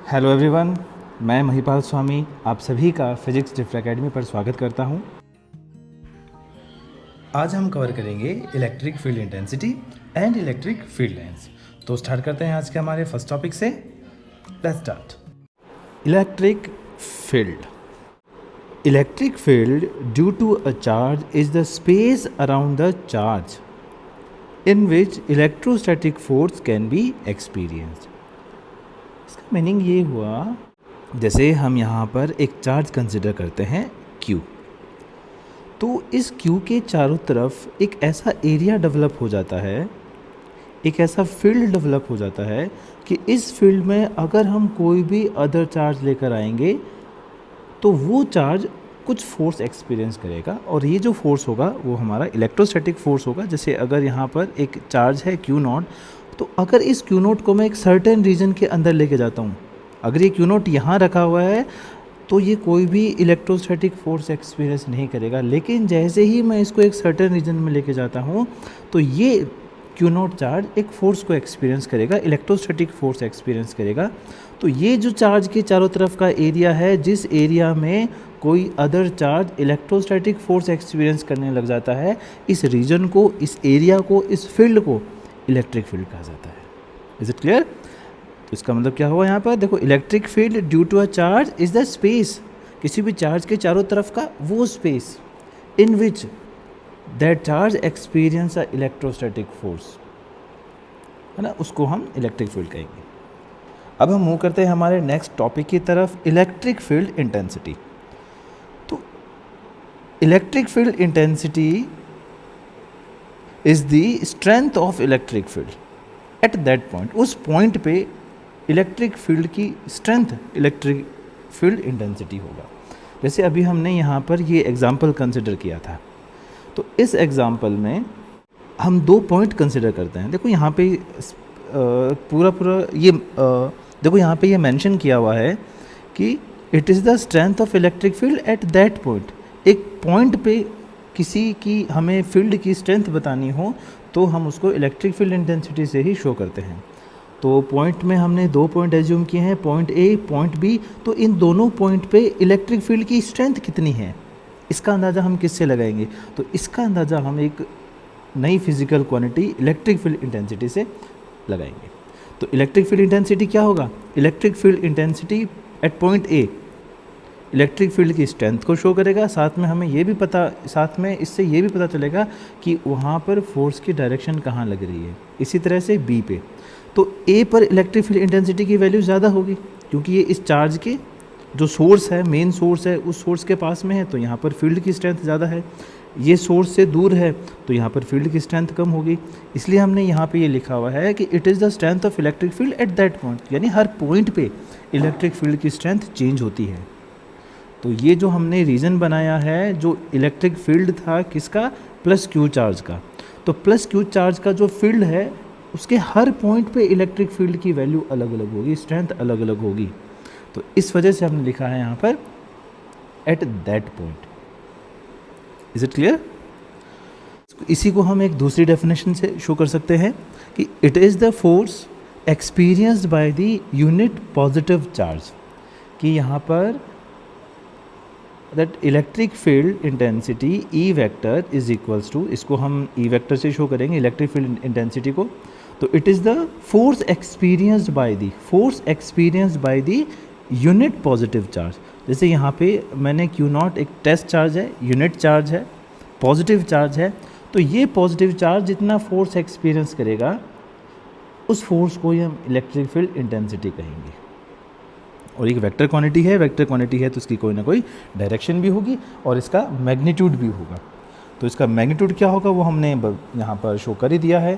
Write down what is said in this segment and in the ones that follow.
Hello everyone, मैं महिपाल स्वामी आप सभी का फिजिक्स डिफर एकेडमी पर स्वागत करता हूं। आज हम कवर करेंगे electric field intensity and electric field lines. तो स्टार्ट करते हैं आज के हमारे फर्स्ट टॉपिक से। Let's start. Electric field. Electric field due to a charge is the space around the charge in which electrostatic force can be experienced. इसका meaning ये हुआ, जैसे हम यहाँ पर एक चार्ज कंसिडर करते हैं Q, तो इस Q के चारों तरफ एक ऐसा एरिया डेवलप हो जाता है, एक ऐसा फील्ड डेवलप हो जाता है कि इस फील्ड में अगर हम कोई भी अदर चार्ज लेकर आएंगे तो वो चार्ज कुछ फोर्स एक्सपीरियंस करेगा, और ये जो फोर्स होगा वो हमारा इलेक्ट्रोस्टैटिक फोर्स होगा। जैसे अगर यहाँ पर एक चार्ज है Q0, तो अगर इस Q0 को मैं एक सर्टेन रीजन के अंदर लेके जाता हूँ, अगर ये Q0 यहाँ रखा हुआ है तो ये कोई भी इलेक्ट्रोस्टैटिक फोर्स एक्सपीरियंस नहीं करेगा। लेकिन जैसे ही मैं इसको एक सर्टेन रीजन में लेके जाता हूँ तो ये Q0 चार्ज एक फोर्स को एक्सपीरियंस करेगा, इलेक्ट्रोस्टैटिक फोर्स एक्सपीरियंस करेगा। तो ये जो चार्ज के चारों तरफ का एरिया है, जिस एरिया में कोई other charge electrostatic force experience करने लग जाता है, इस रीजन को, इस एरिया को, इस फील्ड को इलेक्ट्रिक फील्ड कहा जाता है। Is it clear? तो इसका मतलब क्या हुआ यहाँ पर? देखो, electric field due to a charge is the space, किसी भी चार्ज के चारों तरफ का वो space in which that charge experience a electrostatic force, है ना, उसको हम इलेक्ट्रिक फील्ड कहेंगे। अब हम मूव करते हैं हमारे नेक्स्ट टॉपिक की तरफ, इलेक्ट्रिक फील्ड इंटेंसिटी। तो electric field intensity is the strength of electric field at that point. उस पॉइंट पे इलेक्ट्रिक फील्ड की स्ट्रेंथ इलेक्ट्रिक फील्ड इंटेंसिटी होगा। जैसे अभी हमने यहाँ पर ये एग्जांपल कंसिडर किया था, तो इस एग्जांपल में हम दो पॉइंट कंसिडर करते हैं। देखो यहाँ पे पूरा ये देखो यहाँ पे ये मेंशन किया हुआ है कि it is the strength of electric field at that point. एक पॉइंट पे किसी की हमें फील्ड की स्ट्रेंथ बतानी हो तो हम उसको इलेक्ट्रिक फील्ड इंटेंसिटी से ही शो करते हैं। तो पॉइंट में हमने दो पॉइंट एज्यूम किए हैं, पॉइंट ए, पॉइंट बी। तो इन दोनों पॉइंट पे इलेक्ट्रिक फील्ड की स्ट्रेंथ कितनी है, इसका अंदाज़ा हम किससे लगाएंगे? तो इसका अंदाज़ा हम एक नई physical quantity electric field intensity से लगाएंगे। तो इलेक्ट्रिक फील्ड इंटेंसिटी क्या होगा? Electric field intensity eight point A electric field की स्ट्रेंथ को शो करेगा। साथ में हमें ये भी पता, साथ में इससे ये भी पता चलेगा कि वहाँ पर फोर्स की डायरेक्शन कहाँ लग रही है। इसी तरह से बी पे, तो ए पर इलेक्ट्रिक फील्ड इंटेंसिटी की वैल्यू ज़्यादा होगी क्योंकि ये इस चार्ज के जो सोर्स है, मेन सोर्स है, उस सोर्स के पास में है, तो यहाँ पर फील्ड की स्ट्रेंथ ज़्यादा है। ये सोर्स से दूर है तो यहाँ पर फील्ड की स्ट्रेंथ कम होगी। इसलिए हमने यहाँ पे ये लिखा हुआ है कि it is the strength of electric field at that point, यानी हर पॉइंट पे इलेक्ट्रिक फील्ड की स्ट्रेंथ चेंज होती है। तो ये जो हमने रीज़न बनाया है, जो इलेक्ट्रिक फील्ड था किसका? प्लस क्यू चार्ज का। तो प्लस क्यू चार्ज का जो फील्ड है उसके हर पॉइंट पे इलेक्ट्रिक फील्ड की वैल्यू अलग अलग होगी, स्ट्रेंथ अलग अलग होगी। तो इस वजह से हमने लिखा है यहाँ पर eight that point. Is it clear? इसी को हम एक दूसरी डेफिनेशन से शो कर सकते हैं कि it is the force experienced by the unit positive charge, कि यहाँ पर that electric field intensity E vector is equals to, इसको हम ई वेक्टर से शो करेंगे इलेक्ट्रिक फील्ड इंटेंसिटी को। तो it is the force experienced by the unit positive charge. जैसे यहाँ पे मैंने Q0 एक टेस्ट चार्ज है, यूनिट चार्ज है, पॉजिटिव चार्ज है, तो ये पॉजिटिव चार्ज जितना फोर्स एक्सपीरियंस करेगा उस फोर्स को ही हम इलेक्ट्रिक फील्ड इंटेंसिटी कहेंगे। और एक वेक्टर क्वांटिटी है तो इसकी कोई ना कोई डायरेक्शन भी होगी और इसका मैग्नीट्यूड भी होगा। तो इसका मैग्नीट्यूड क्या होगा वो हमने यहाँ पर शो कर ही दिया है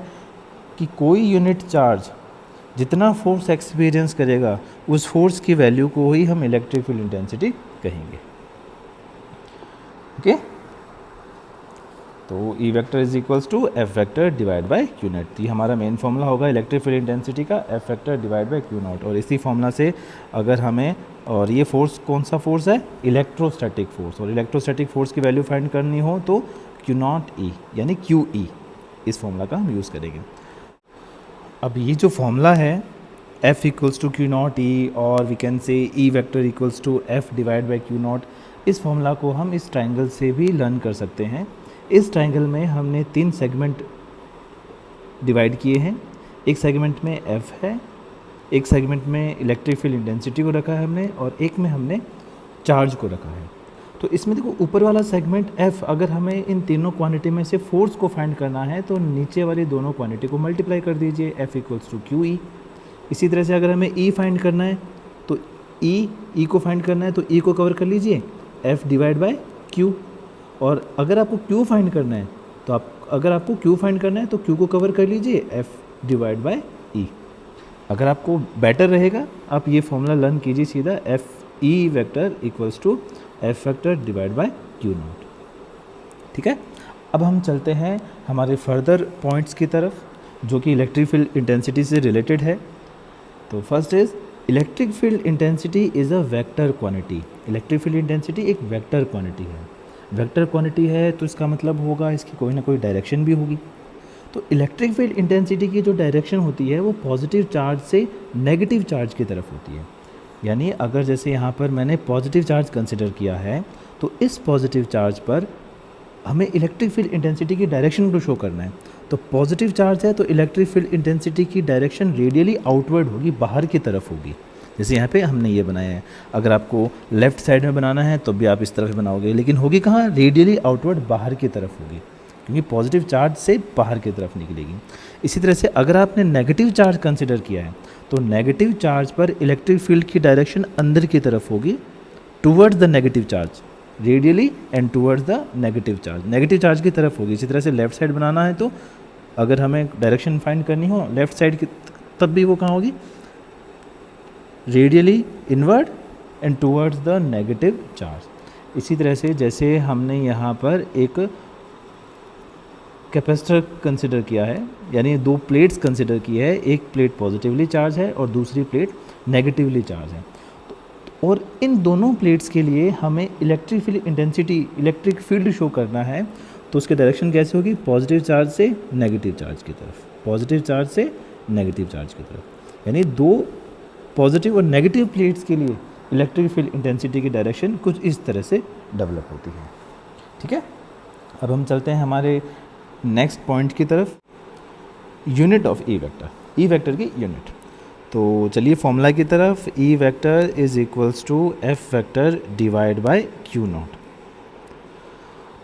कि कोई यूनिट चार्ज जितना फोर्स एक्सपीरियंस करेगा उस फोर्स की वैल्यू को ही हम इलेक्ट्रिक फील्ड इंटेंसिटी कहेंगे। ओके, तो E vector is equals to F vector divide by Q naught. ये हमारा मेन फॉर्मूला होगा इलेक्ट्रिक फील्ड इंटेंसिटी का, F vector divide by Q naught. और इसी फॉर्मूला से अगर हमें, और ये फोर्स कौन सा फोर्स है? Electrostatic force. और इलेक्ट्रोस्टैटिक फोर्स की वैल्यू फाइंड करनी हो तो क्यू नॉट ई यानी क्यू ई, इस फॉर्मूला का हम यूज़ करेंगे। अब ये जो फॉर्मूला है F equals to Q naught E, और we can say E vector equals to F divide by Q naught. इस फॉर्मूला को हम इस ट्राइंगल से भी लर्न कर सकते हैं। इस ट्राइंगल में हमने 3 सेगमेंट डिवाइड किए हैं। एक सेगमेंट में F है, एक सेगमेंट में इलेक्ट्रिक फील्ड इंटेंसिटी को रखा है हमने, और एक में हमने चार्ज को रखा है। तो इसमें देखो ऊपर वाला सेगमेंट F, अगर हमें इन तीनों क्वांटिटी में से फोर्स को फाइंड करना है तो नीचे वाली दोनों क्वांटिटी को मल्टीप्लाई कर दीजिए, F equals to Q E. इसी तरह से अगर हमें E फाइंड करना है तो E को फाइंड करना है तो E को कवर कर लीजिए F डिवाइड बाय Q। और अगर आपको Q फाइंड करना है तो Q को कवर कर लीजिए F डिवाइड बाय E। अगर आपको बेटर रहेगा आप ये फॉर्मूला लर्न कीजिए सीधा, F E vector equals to F vector divide by Q naught. ठीक है, अब हम चलते हैं हमारे फर्दर पॉइंट्स की तरफ जो कि इलेक्ट्रिक फील्ड इंटेंसिटी से रिलेटेड है। तो first is electric field intensity is a vector quantity. Electric field intensity एक वेक्टर क्वांटिटी है। वेक्टर क्वांटिटी है तो इसका मतलब होगा इसकी कोई ना कोई डायरेक्शन भी होगी। तो इलेक्ट्रिक फील्ड इंटेंसिटी की जो डायरेक्शन होती है वो पॉजिटिव चार्ज से नेगेटिव चार्ज की तरफ होती है। यानी अगर जैसे यहाँ पर मैंने पॉजिटिव चार्ज कंसिडर किया है तो इस पॉजिटिव चार्ज पर हमें इलेक्ट्रिक फील्ड इंटेंसिटी की डायरेक्शन को शो करना है। तो पॉजिटिव चार्ज है तो इलेक्ट्रिक फील्ड इंटेंसिटी की डायरेक्शन रेडियली आउटवर्ड होगी, बाहर की तरफ होगी। जैसे यहाँ पे हमने ये बनाया है, अगर आपको लेफ़्ट साइड में बनाना है तो भी आप इस तरफ बनाओगे, लेकिन होगी कहाँ, रेडियली आउटवर्ड बाहर की तरफ होगी, क्योंकि पॉजिटिव चार्ज से बाहर की तरफ निकलेगी। इसी तरह से अगर आपने नेगेटिव चार्ज कंसिडर किया है तो नेगेटिव चार्ज पर इलेक्ट्रिक फील्ड की डायरेक्शन अंदर की तरफ होगी, towards the negative charge, radially and towards the negative charge की तरफ होगी। इसी तरह से लेफ्ट साइड बनाना है तो अगर हमें डायरेक्शन फाइंड करनी हो लेफ्ट साइड की, तब भी वो कहाँ होगी, radially inward and towards the negative charge. इसी तरह से जैसे हमने यहाँ पर एक कैपेसिटर कंसिडर किया है, यानी 2 प्लेट्स कंसिडर की है, एक प्लेट पॉजिटिवली चार्ज है और दूसरी प्लेट नेगेटिवली चार्ज है, और इन दोनों प्लेट्स के लिए हमें electric field intensity, electric field show करना है। तो उसकी डायरेक्शन कैसे होगी, पॉजिटिव चार्ज से नेगेटिव चार्ज की तरफ, पॉजिटिव चार्ज से नेगेटिव चार्ज की तरफ। यानी 2 पॉजिटिव और नेगेटिव प्लेट्स के लिए इलेक्ट्रिक फील्ड इंटेंसिटी की डायरेक्शन कुछ इस तरह से डेवलप होती है। ठीक है, अब हम चलते हैं हमारे नेक्स्ट पॉइंट की तरफ, unit of E vector, E vector की यूनिट। तो चलिए फॉर्मूला की तरफ, E vector is equals to F vector divide by Q naught.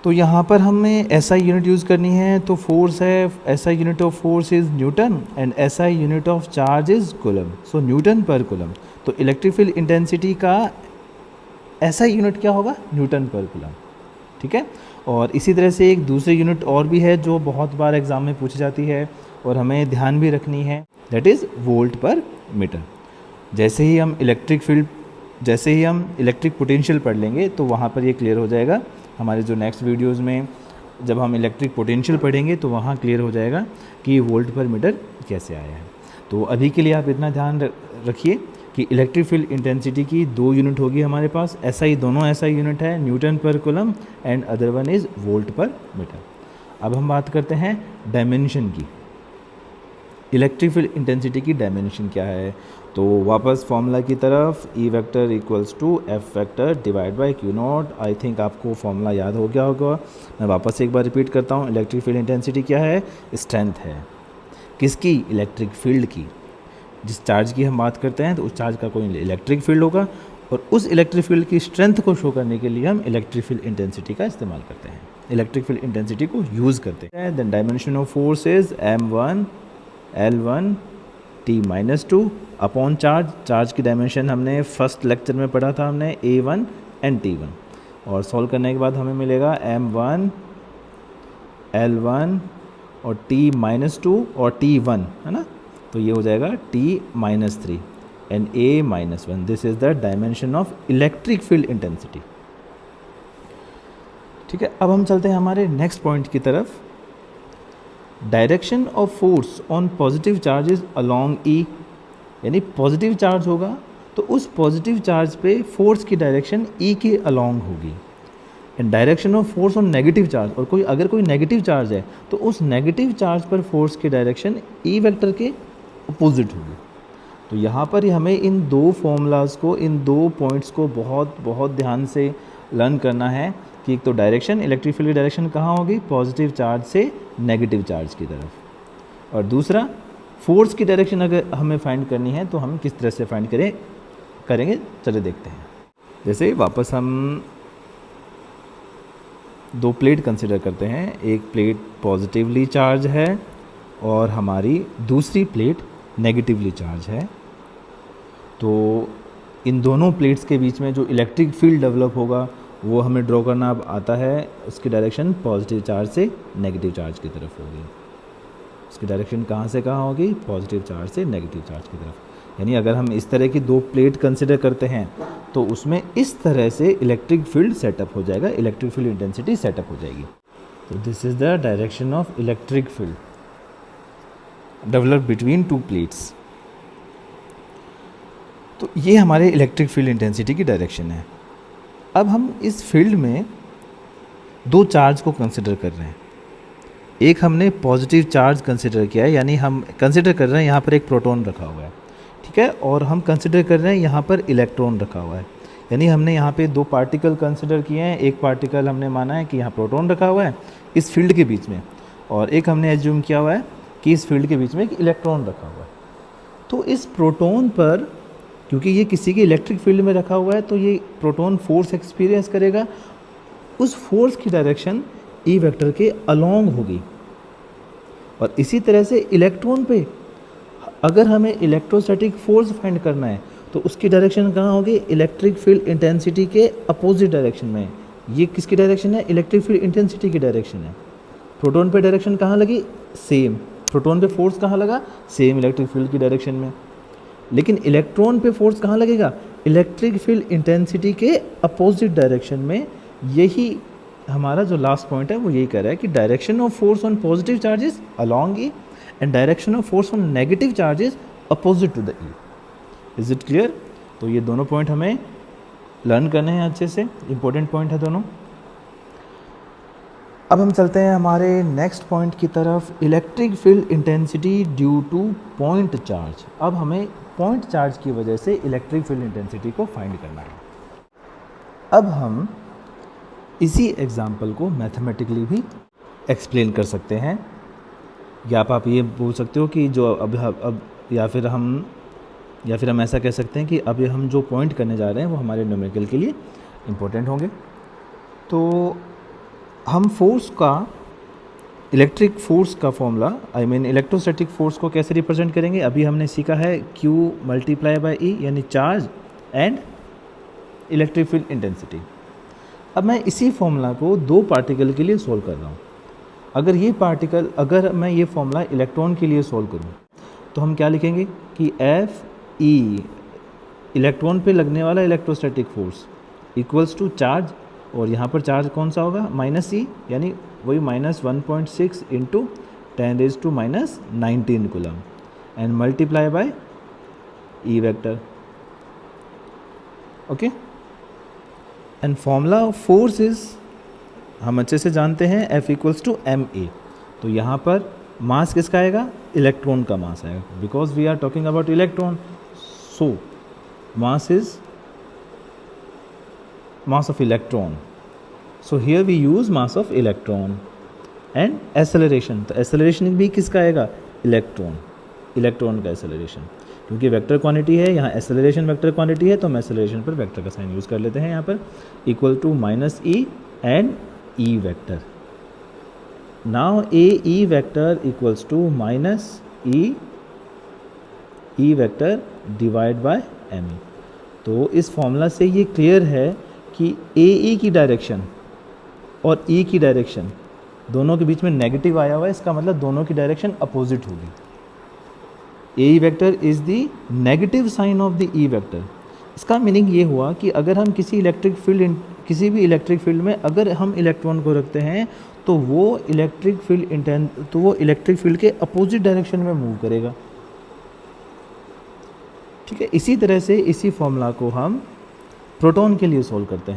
तो यहाँ पर हमें एसआई यूनिट यूज़ करनी है, तो फोर्स है, SI unit of force is Newton and SI unit of charge is coulomb, so Newton per coulomb. तो electric field intensity का एसआई यूनिट क्या होगा, न्यूटन पर कूलम। ठीक है, और इसी तरह से एक दूसरी यूनिट और भी है जो बहुत बार एग्जाम में पूछी जाती है और हमें ध्यान भी रखनी है, that is volt per metre. जैसे ही हम इलेक्ट्रिक पोटेंशियल पढ़ लेंगे तो वहाँ पर ये क्लियर हो जाएगा। हमारे जो नेक्स्ट वीडियोज़ में जब हम इलेक्ट्रिक पोटेंशियल पढ़ेंगे तो वहाँ क्लियर हो जाएगा कि वोल्ट पर मीटर कैसे आया है। तो अभी के लिए आप इतना ध्यान रखिए कि इलेक्ट्रिक फील्ड इंटेंसिटी की 2 यूनिट होगी हमारे पास, एसआई, दोनों एसआई यूनिट है, newton per coulomb and other one is volt per metre. अब हम बात करते हैं डायमेंशन की, इलेक्ट्रिक फील्ड इंटेंसिटी की डायमेंशन क्या है। तो वापस फॉर्मूला की तरफ, E vector equals to F vector divide by Q nought. I think आपको फॉर्मूला याद हो गया होगा, मैं वापस एक बार रिपीट करता हूँ। इलेक्ट्रिक फील्ड इंटेंसिटी क्या है, स्ट्रेंथ है, किसकी, इलेक्ट्रिक फील्ड की। जिस चार्ज की हम बात करते हैं तो उस चार्ज का कोई इलेक्ट्रिक फील्ड होगा, और उस इलेक्ट्रिक फील्ड की स्ट्रेंथ को शो करने के लिए हम इलेक्ट्रिक फील्ड इंटेंसिटी का इस्तेमाल करते हैं, इलेक्ट्रिक फील्ड इंटेंसिटी को यूज़ करते हैं। Then dimension of force is m1 L1 T-2 upon charge. Charge की डायमेंशन हमने फर्स्ट लेक्चर में पढ़ा था, हमने A1 एंड T1, और सॉल्व करने के बाद हमें मिलेगा m1 L1 और T-2 और T1, है ना, तो ये हो जाएगा T-3 and A-1। This is the dimension of electric field intensity. ठीक है, अब हम चलते हैं हमारे नेक्स्ट पॉइंट की तरफ, direction of force on positive charges along E. यानी पॉजिटिव चार्ज होगा तो उस पॉजिटिव चार्ज पे फोर्स की डायरेक्शन ई के अलोंग होगी, and direction of force on negative charge, और अगर कोई नेगेटिव चार्ज है तो उस नेगेटिव चार्ज पर फोर्स की डायरेक्शन ई वेक्टर के अपोजिट होगी। तो यहाँ पर ही हमें इन दो फॉर्मूलाज को, इन दो पॉइंट्स को बहुत बहुत ध्यान से लर्न करना है कि एक तो डायरेक्शन, इलेक्ट्रिक फील्ड की डायरेक्शन कहाँ होगी, पॉजिटिव चार्ज से नेगेटिव चार्ज की तरफ, और दूसरा फोर्स की डायरेक्शन अगर हमें फाइंड करनी है तो हम किस तरह से फाइंड करेंगे चलिए देखते हैं। जैसे वापस हम दो प्लेट कंसिडर करते हैं, एक प्लेट पॉजिटिवली चार्ज है और हमारी दूसरी प्लेट नेगेटिवली चार्ज है। तो इन दोनों प्लेट्स के बीच में जो इलेक्ट्रिक फील्ड डेवलप होगा वो हमें ड्रॉ करना अब आता है, उसकी डायरेक्शन पॉजिटिव चार्ज से नेगेटिव चार्ज की तरफ होगी। उसकी डायरेक्शन कहाँ से कहाँ होगी, पॉजिटिव चार्ज से नेगेटिव चार्ज की तरफ। यानी अगर हम इस तरह की दो प्लेट कंसिडर करते हैं तो उसमें इस तरह से इलेक्ट्रिक फील्ड सेटअप हो जाएगा, इलेक्ट्रिक फील्ड इंटेंसिटी सेटअप हो जाएगी। तो this is the direction of electric field develop between two plates. तो ये हमारे इलेक्ट्रिक फील्ड इंटेंसिटी की डायरेक्शन है। अब हम इस फील्ड में दो चार्ज को कंसिडर कर रहे हैं। एक हमने पॉजिटिव चार्ज कंसिडर किया है, यानी हम कंसिडर कर रहे हैं यहाँ पर एक प्रोटॉन रखा हुआ है, ठीक है, और हम कंसिडर कर रहे हैं यहाँ पर इलेक्ट्रॉन रखा हुआ है। यानी हमने यहाँ पे दो पार्टिकल कंसिडर किए हैं, एक पार्टिकल हमने माना है कि यहाँ प्रोटॉन रखा हुआ है इस फील्ड के बीच में, और एक हमने एज्यूम किया हुआ है कि इस फील्ड के बीच में एक इलेक्ट्रॉन रखा हुआ है। तो इस प्रोटॉन पर, क्योंकि ये किसी के इलेक्ट्रिक फील्ड में रखा हुआ है, तो ये प्रोटॉन फोर्स एक्सपीरियंस करेगा। उस फोर्स की डायरेक्शन ई वेक्टर के अलोंग होगी। और इसी तरह से इलेक्ट्रॉन पे अगर हमें इलेक्ट्रोस्टैटिक फोर्स फाइंड करना है तो उसकी डायरेक्शन कहाँ होगी, इलेक्ट्रिक फील्ड इंटेंसिटी के अपोजिट डायरेक्शन में। ये किसकी डायरेक्शन है, इलेक्ट्रिक फील्ड इंटेंसिटी की डायरेक्शन है। प्रोटॉन पे डायरेक्शन कहाँ लगी, सेम। प्रोटॉन पे फोर्स कहाँ लगा, सेम इलेक्ट्रिक फील्ड की डायरेक्शन में। लेकिन इलेक्ट्रॉन पे फोर्स कहाँ लगेगा, इलेक्ट्रिक फील्ड इंटेंसिटी के अपोजिट डायरेक्शन में। यही हमारा जो लास्ट पॉइंट है वो यही कह रहा है कि direction of force on positive charges along E and direction of force on negative charges opposite to the E. Is it clear? तो ये दोनों पॉइंट हमें लर्न करने हैं अच्छे से, इंपॉर्टेंट पॉइंट है दोनों। अब हम चलते हैं हमारे नेक्स्ट पॉइंट की तरफ, electric field intensity due to point charge. अब हमें पॉइंट चार्ज की वजह से इलेक्ट्रिक फील्ड इंटेंसिटी को फाइंड करना है। अब हम इसी एग्जाम्पल को मैथमेटिकली भी एक्सप्लेन कर सकते हैं, या आप ये बोल सकते हो कि जो अब या फिर हम ऐसा कह सकते हैं कि अब हम जो पॉइंट करने जा रहे हैं वो हमारे न्यूमेरिकल के लिए इम्पोर्टेंट होंगे। तो हम फोर्स का, इलेक्ट्रिक फोर्स का फॉर्मूला, इलेक्ट्रोस्टैटिक फोर्स को कैसे रिप्रेजेंट करेंगे, अभी हमने सीखा है Q मल्टीप्लाई बाई E, यानी charge and electric field intensity. अब मैं इसी फॉर्मूला को दो पार्टिकल के लिए सोल्व कर रहा हूँ। अगर मैं ये फॉर्मूला इलेक्ट्रॉन के लिए सोल्व करूँ तो हम क्या लिखेंगे कि Fe, इलेक्ट्रॉन पे लगने वाला electrostatic force, equals to charge, और यहाँ पर चार्ज कौन सा होगा, -E, यानी वही -1.6 into 10⁻⁻19 coulomb, and multiply by E vector. Okay, and formula of force is, हम अच्छे से जानते हैं, F इक्वल्स टू ma। तो यहाँ पर मास किसका आएगा, इलेक्ट्रॉन का मास आएगा, because we are talking about electron. So mass is mass of electron, so here we use mass of electron, and acceleration, तो acceleration भी किसका आएगा, इलेक्ट्रॉन का acceleration, क्योंकि वेक्टर क्वांटिटी है, यहाँ acceleration वेक्टर क्वांटिटी है, तो हम acceleration पर वेक्टर का साइन यूज़ कर लेते हैं यहाँ पर, equal to -E and E vector. Now AE vector equals to -E vector divide by ME। तो इस फॉर्मूला से ये क्लियर है कि AE की डायरेक्शन और E की डायरेक्शन दोनों के बीच में नेगेटिव आया हुआ है, इसका मतलब दोनों की डायरेक्शन अपोजिट होगी। AE vector is the negative sign of the E vector. इसका मीनिंग ये हुआ कि अगर हम किसी भी इलेक्ट्रिक फील्ड में अगर हम इलेक्ट्रॉन को रखते हैं तो वो इलेक्ट्रिक फील्ड के अपोजिट डायरेक्शन में मूव करेगा। ठीक है, इसी तरह से इसी फॉर्मूला को हम प्रोटॉन के लिए सोल्व करते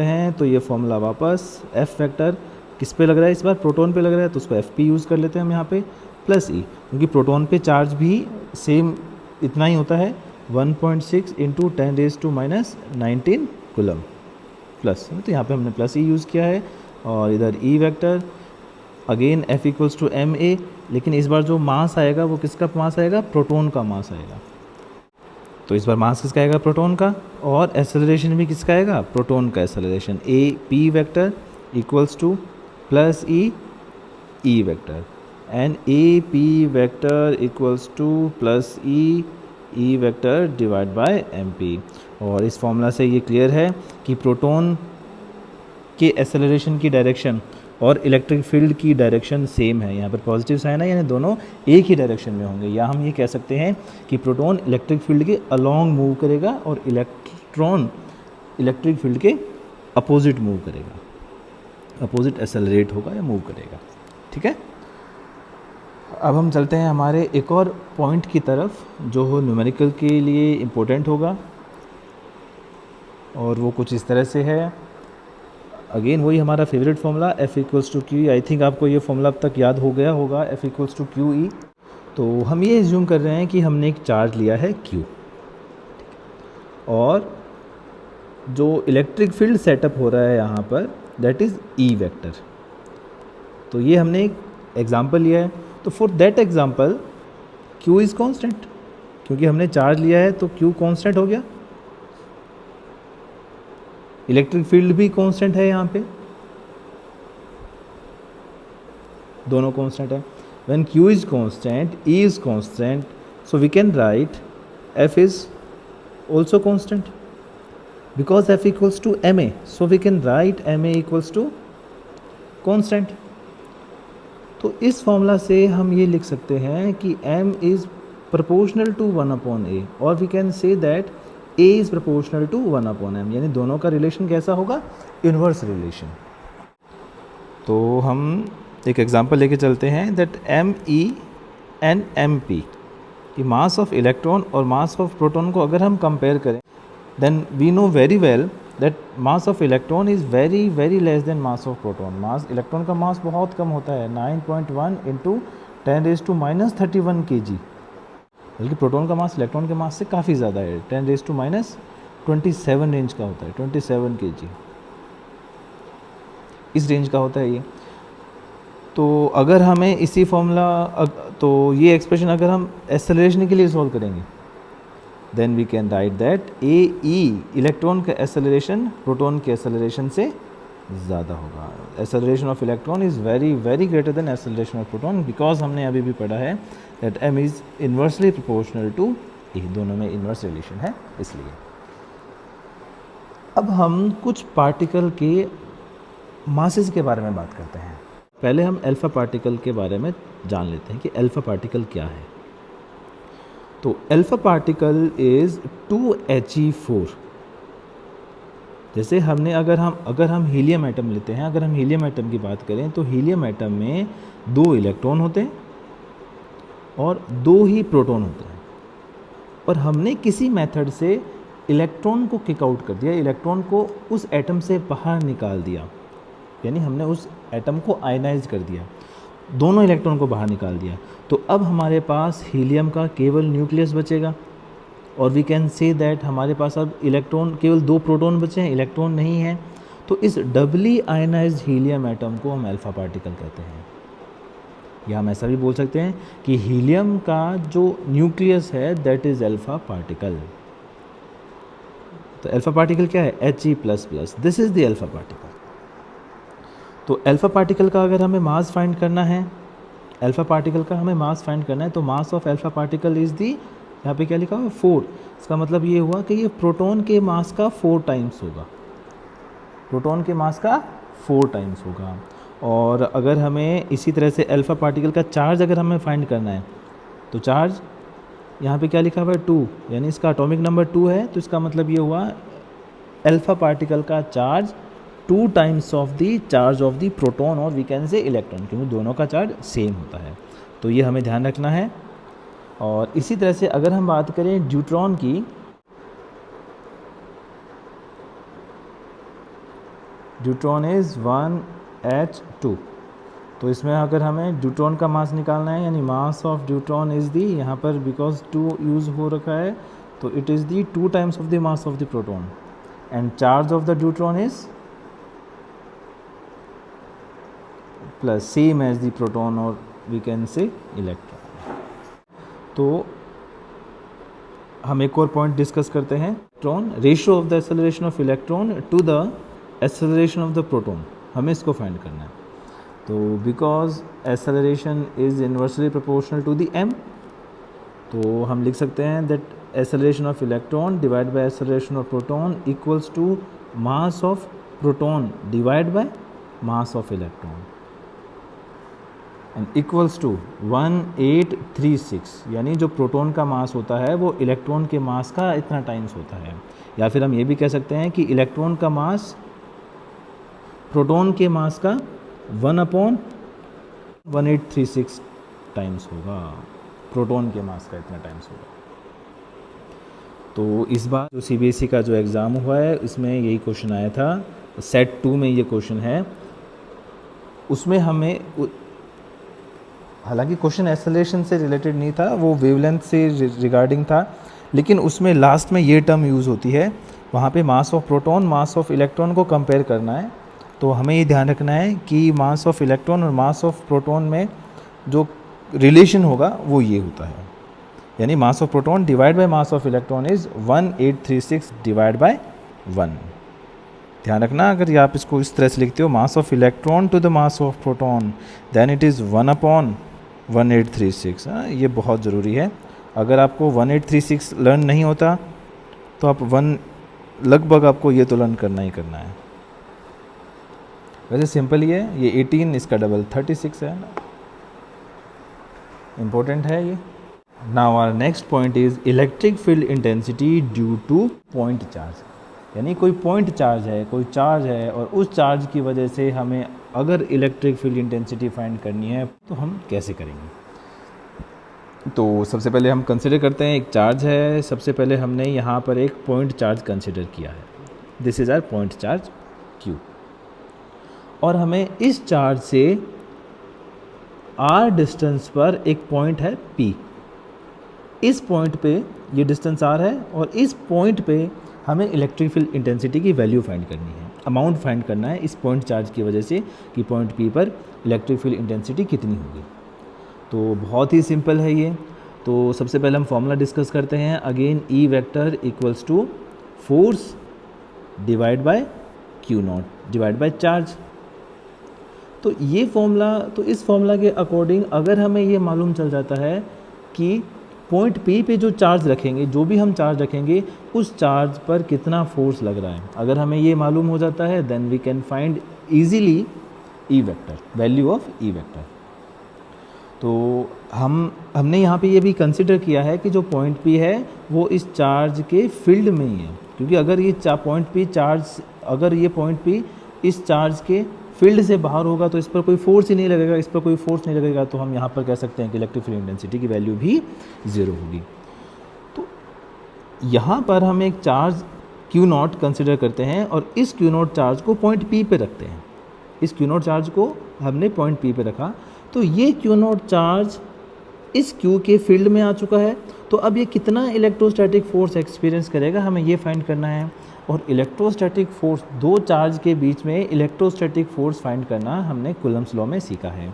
हैं। तो ये फॉर्मूला वापस F वेक्टर किस पे लग रहा है, इस बार प्रोटॉन पे लग रहा है, तो उसको FP यूज़ कर लेते हैं हम यहाँ पे। प्लस ई, क्योंकि प्रोटॉन पे चार्ज भी सेम इतना ही होता है 1.6 इंटू 10⁻⁻19 कूलम प्लस, तो यहाँ पे हमने प्लस ई यूज़ किया है। और इधर E vector again F equals to M A, लेकिन इस बार जो मास आएगा वो किसका मास आएगा, प्रोटॉन का मास आएगा। तो इस बार मास किसका आएगा, प्रोटॉन का, और एक्सेलरेशन भी किसका आएगा, प्रोटॉन का acceleration. A P vector equals to plus E vector, and A P vector equals to plus E vector divide by M P. और इस फॉर्मूला से ये क्लियर है कि प्रोटॉन के एक्सेलरेशन की डायरेक्शन और इलेक्ट्रिक फील्ड की डायरेक्शन सेम है। यहाँ पर पॉजिटिव साइन है, यानी दोनों एक ही डायरेक्शन में होंगे। या हम ये कह सकते हैं कि प्रोटॉन इलेक्ट्रिक फील्ड के अलोंग मूव करेगा और इलेक्ट्रॉन इलेक्ट्रिक फील्ड के अपोजिट मूव करेगा, अपोजिट एक्सेलरेट होगा या मूव करेगा। ठीक है, अब हम चलते हैं हमारे एक और पॉइंट की तरफ जो न्यूमेरिकल के लिए इम्पोर्टेंट होगा, और वो कुछ इस तरह से है। अगेन वही हमारा favourite formula F equals to Q E. I think आपको ये फॉर्मूला अब तक याद हो गया होगा, F equals to Q E. तो हम ये एज्यूम कर रहे हैं कि हमने एक चार्ज लिया है Q, और जो इलेक्ट्रिक फील्ड सेटअप हो रहा है यहाँ पर दैट इज़ E वेक्टर। तो ये हमने एक एग्जाम्पल लिया है, तो for that example Q is constant, क्योंकि हमने चार्ज लिया है तो Q कॉन्स्टेंट हो गया। इलेक्ट्रिक फील्ड भी कांस्टेंट है, यहाँ पे दोनों कांस्टेंट है। When Q is constant, E is constant, so we can write F is also constant because F equals to ma, so we can write ma equals to constant। तो इस formula से हम ये लिख सकते हैं कि m is proportional to 1/a, और we can say that a is proportional to 1/m, यानी दोनों का रिलेशन कैसा होगा, इन्वर्स रिलेशन। तो हम एक एग्जांपल लेके चलते हैं दैट me एंड mp की मास ऑफ इलेक्ट्रॉन और मास ऑफ प्रोटॉन को अगर हम कंपेयर करें, then we know very well that mass of electron is very very less than mass of proton. Mass electron का मास बहुत कम होता है, 9.1 इंटू 10⁻³ kg, बल्कि प्रोटॉन का मास इलेक्ट्रॉन के मास से काफ़ी ज़्यादा है, 10⁻27 रेंज का होता है, 27 kg इस रेंज का होता है ये। तो अगर हमें इसी फॉर्मूला, तो ये एक्सप्रेशन अगर हम एक्सेलरेशन के लिए सॉल्व करेंगे, then we can write that A E electron का एक्सेलरेशन प्रोटॉन के एक्सेलरेशन से ज़्यादा होगा। Acceleration of electron is very very greater than acceleration of proton, because हमने अभी भी पढ़ा है that m is inversely proportional to e, दोनों में इन्वर्स रिलेशन है इसलिए। अब हम कुछ पार्टिकल के मासेस के बारे में बात करते हैं। पहले हम अल्फ़ा पार्टिकल के बारे में जान लेते हैं कि अल्फ़ा पार्टिकल क्या है। तो अल्फ़ा पार्टिकल इज़ 2He4। जैसे हमने अगर हम हीलियम एटम लेते हैं, अगर हम हीलियम एटम की बात करें तो हीलियम एटम में 2 इलेक्ट्रॉन होते हैं और 2 ही प्रोटॉन होते हैं, और हमने किसी मेथड से इलेक्ट्रॉन को किक आउट कर दिया, इलेक्ट्रॉन को उस एटम से बाहर निकाल दिया, यानी हमने उस एटम को आयनाइज कर दिया, दोनों इलेक्ट्रॉन को बाहर निकाल दिया। तो अब हमारे पास हीलियम का केवल न्यूक्लियस बचेगा, और वी कैन से दैट हमारे पास अब इलेक्ट्रॉन केवल 2 प्रोटॉन बचे हैं, इलेक्ट्रॉन नहीं है। तो इस डबली आयनाइज्ड हीलियम एटम को हम अल्फ़ा पार्टिकल कहते हैं। या हम ऐसा भी बोल सकते हैं कि हीलियम का जो न्यूक्लियस है दैट इज़ अल्फ़ा पार्टिकल। तो अल्फ़ा पार्टिकल क्या है, He++, this is the alpha particle. तो अल्फ़ा पार्टिकल का अगर हमें मास फाइंड करना है, अल्फ़ा पार्टिकल का हमें मास फाइंड करना है, तो mass of alpha particle is the, यहाँ पे क्या लिखा हुआ, 4। इसका मतलब ये हुआ कि ये प्रोटॉन के मास का 4 टाइम्स होगा, प्रोटॉन के मास का 4 टाइम्स होगा। और अगर हमें इसी तरह से अल्फ़ा पार्टिकल का चार्ज अगर हमें फाइंड करना है, तो चार्ज यहाँ पे क्या लिखा हुआ है, 2, यानी इसका एटॉमिक नंबर 2 है। तो इसका मतलब ये हुआ अल्फ़ा पार्टिकल का charge 2 times of the charge of the proton, और वी कैन से इलेक्ट्रॉन, क्योंकि दोनों का चार्ज सेम होता है। तो ये हमें ध्यान रखना है। और इसी तरह से अगर हम बात करें ड्यूट्रॉन की, ड्यूट्रॉन इज़ 1H2। तो इसमें अगर हमें ड्यूट्रॉन का मास निकालना है, यानी mass of deuteron is the, यहाँ पर बिकॉज 2 यूज़ हो रखा है तो it is the 2 times of the mass of the proton, and charge of the deuteron is plus same as the proton और वी कैन से इलेक्ट्रॉन। तो हम एक और पॉइंट डिस्कस करते हैं, electron ratio of the acceleration of electron to the acceleration of the proton, हमें इसको find करना है। तो because acceleration is inversely proportional to the m, तो हम लिख सकते हैं that acceleration of electron divide by acceleration of proton equals to mass of proton divide by mass of electron and equals to 1836, यानी जो प्रोटॉन का मास होता है वो इलेक्ट्रॉन के मास का इतना टाइम्स होता है। या फिर हम ये भी कह सकते हैं कि इलेक्ट्रॉन का मास प्रोटॉन के मास का 1/1836 टाइम्स होगा, प्रोटॉन के मास का इतना टाइम्स होगा। तो इस बार जो CBSE का जो एग्ज़ाम हुआ है इसमें यही क्वेश्चन आया था, सेट 2 में ये क्वेश्चन है। उसमें हमें हालांकि क्वेश्चन एक्सेलरेशन से रिलेटेड नहीं था, वो वेवलेंथ से रिगार्डिंग था, लेकिन उसमें लास्ट में ये टर्म यूज़ होती है, वहाँ पे मास of proton mass of electron को कंपेयर करना है। तो हमें ये ध्यान रखना है कि मास ऑफ इलेक्ट्रॉन और मास ऑफ प्रोटॉन में जो रिलेशन होगा वो ये होता है, यानी mass of proton divide by mass of electron is 1836 divide by 1। ध्यान रखना, अगर आप इसको इस तरह से लिखते हो mass of electron to the mass of proton then it is 1/1836। ये बहुत ज़रूरी है। अगर आपको 1836 लर्न नहीं होता तो आप लगभग आपको ये तो लर्न करना ही करना है। वैसे सिंपल ही है, ये 18 इसका डबल 36 है ना, इम्पोर्टेंट है ये। Now our next point is electric field intensity due to point charge, यानी कोई पॉइंट चार्ज है, कोई चार्ज है और उस चार्ज की वजह से हमें अगर इलेक्ट्रिक फील्ड इंटेंसिटी फाइंड करनी है तो हम कैसे करेंगे। तो सबसे पहले हम कंसिडर करते हैं एक चार्ज है, सबसे पहले हमने यहाँ पर एक पॉइंट चार्ज कंसिडर किया है, this is our point charge Q, और हमें इस चार्ज से R डिस्टेंस पर एक पॉइंट है P, इस पॉइंट पे ये डिस्टेंस R है और इस पॉइंट पे हमें इलेक्ट्रिक फील्ड इंटेंसिटी की वैल्यू फाइंड करनी है, अमाउंट फाइंड करना है इस पॉइंट चार्ज की वजह से कि पॉइंट P पर इलेक्ट्रिक फील्ड इंटेंसिटी कितनी होगी। तो बहुत ही सिंपल है ये। तो सबसे पहले हम फॉर्मूला डिस्कस करते हैं, again E vector equals to force divide by Q0 divide by charge. तो ये फॉर्मूला, तो इस फॉर्मूला के अकॉर्डिंग अगर हमें ये मालूम चल जाता है कि पॉइंट P पे जो चार्ज रखेंगे, जो भी हम चार्ज रखेंगे उस चार्ज पर कितना फोर्स लग रहा है, अगर हमें ये मालूम हो जाता है then we can find easily E vector, value of E vector. तो हमने यहाँ पे ये भी कंसिडर किया है कि जो पॉइंट P है वो इस चार्ज के फील्ड में ही है, क्योंकि अगर ये पॉइंट P चार्ज, अगर ये पॉइंट P इस चार्ज के फील्ड से बाहर होगा तो इस पर कोई फोर्स ही नहीं लगेगा, इस पर कोई फोर्स नहीं लगेगा, तो हम यहाँ पर कह सकते हैं कि इलेक्ट्रिक फील्ड इंटेंसिटी की वैल्यू भी 0 होगी। तो यहाँ पर हम एक चार्ज Q0 कंसिडर करते हैं और इस Q0 चार्ज को पॉइंट P पे रखते हैं, इस Q0 चार्ज को हमने पॉइंट P पे रखा, तो ये Q0 चार्ज इस Q के फील्ड में आ चुका है। तो अब ये कितना इलेक्ट्रोस्टैटिक फोर्स एक्सपीरियंस करेगा हमें ये फाइंड करना है, और इलेक्ट्रोस्टैटिक फोर्स, दो चार्ज के बीच में इलेक्ट्रोस्टैटिक फोर्स फाइंड करना हमने कूलम्ब्स लॉ में सीखा है।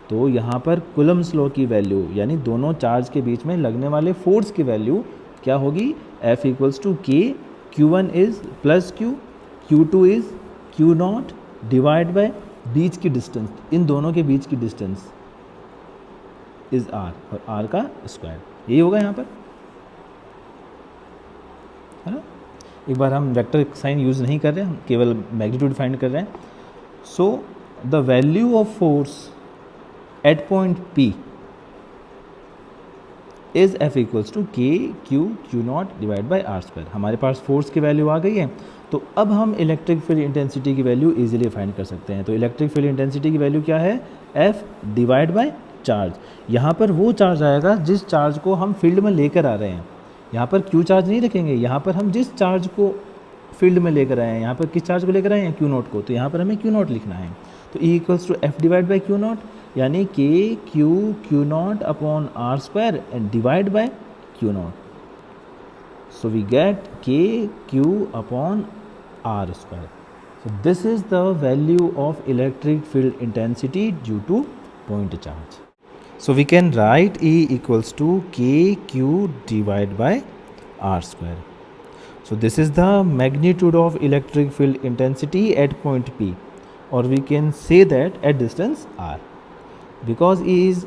तो यहाँ पर कूलम्ब्स लॉ की वैल्यू, यानी दोनों चार्ज के बीच में लगने वाले फोर्स की वैल्यू क्या होगी, F equals to K, Q1 is plus Q, Q2 is Q0 divide by बीच की डिस्टेंस, इन दोनों के बीच की डिस्टेंस इज़ R, और R का स्क्वायर, यही होगा यहाँ पर, है ना। एक बार हम वेक्टर साइन यूज़ नहीं कर रहे हैं, हम केवल मैग्नीट्यूड फाइंड कर रहे हैं। So the value of force at point P is F equals to K Q Q0 divide by R square. हमारे पास फोर्स की वैल्यू आ गई है, तो अब हम इलेक्ट्रिक फील्ड इंटेंसिटी की वैल्यू इजीली फाइंड कर सकते हैं। तो इलेक्ट्रिक फील्ड इंटेंसिटी की वैल्यू क्या है, F डिवाइड बाय चार्ज। यहाँ पर वो चार्ज आएगा जिस चार्ज को हम फील्ड में लेकर आ रहे हैं, यहाँ पर Q चार्ज नहीं रखेंगे, यहाँ पर हम जिस चार्ज को फील्ड में लेकर आए हैं, यहाँ पर किस चार्ज को लेकर आए हैं, Q0 को, तो यहाँ पर हमें Q0 लिखना है। तो E equals to F divide by Q0, यानी K Q nought upon R square and divide by Q nought. So we get k q upon r square. So this is the value of electric field intensity due to point charge. So we can write E equals to k q divided by r square. So this is the magnitude of electric field intensity at point P, or we can say that at distance r, because E is